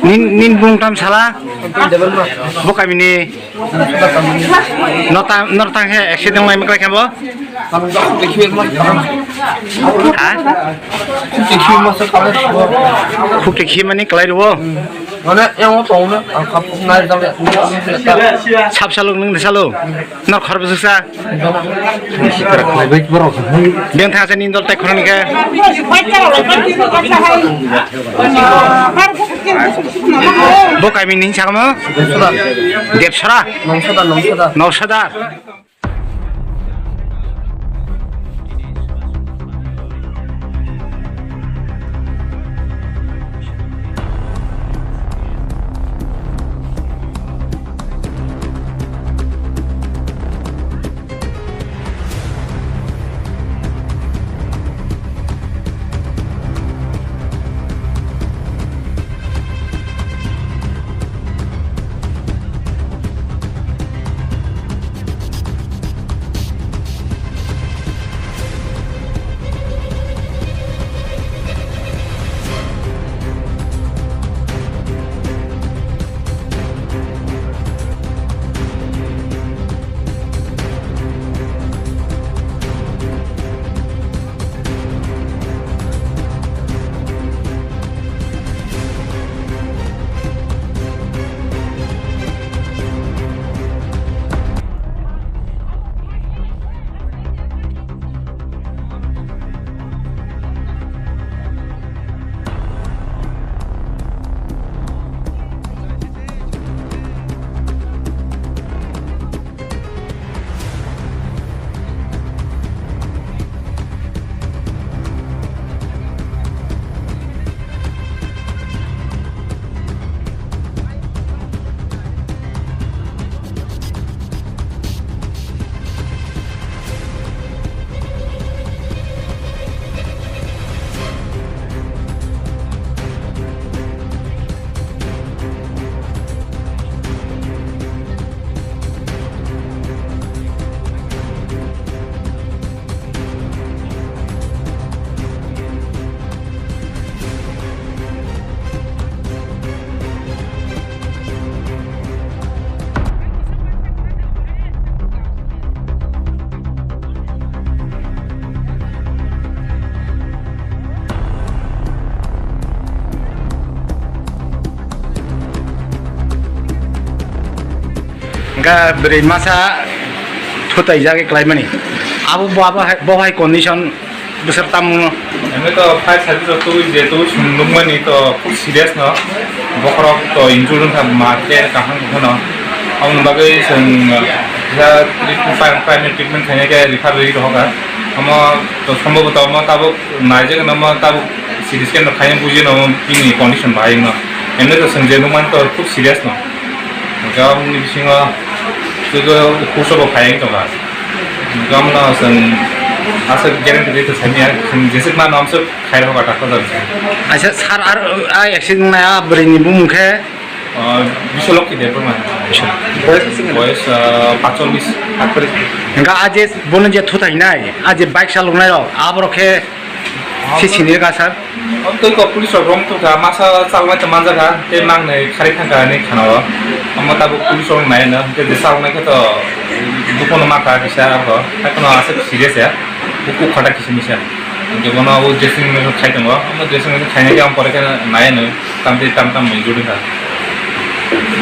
nin bung tam salah bukan ini notang he accident lain mereka kabo Bukti mana kelai dulu mana yang mau tahu na angkat nari tahu sab salung nung salung nor khar besuksa biang thang sa nindol tek khron ke bukai min ning chakma depsara nongsada Enggak beri masa tutai jaga kelai mani. Abu bawa condition beserta mu. Ini tuh pas hari itu sungguhan itu serius no. Bokrok tuh injuran sama mati kahang kahang no. Aku bagai seng ya treatment kayaknya kayak recovery itu hoga. Ama tuh sembuh tuh ama tabu naik kan ama tabu serius kan kayaknya puji no ini condition baik no. Ini tuh sengjenuman tuh serius no. Jauh nih singa 그거 고소로 가야겠다. 그러면 아서 걔는 그래도 재미야. 제습만 엄청 가려고 갔거든. 아저 살아 액션나야 버리니 무무케 미술록이 되버만. 보여서 박정미스 박버리. 그러니까 아재 보는 제 토다이나 아재 바이크 살롱나요. 아브로케 시신이 가서 또 이거 पुलिस और रोम तो का मासा सालमा चमान जगह ते मांग ने खारी खांगा ने खाना हम तब पुलिस और नहीं ना ते साल में तो दुकान में का किसा हो ताकनो आसे सीरियस है वो खड़ा किसी मिसा जो बना वो ड्रेसिंग में खाई दंगो हम ड्रेसिंग में खाने के हम पर के नहीं ना तम में जुड़ी था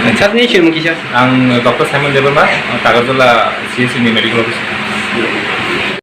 अच्छा नहीं शिरम किसा ang Dr. Simon Leberman tagazola CSC ni medical officer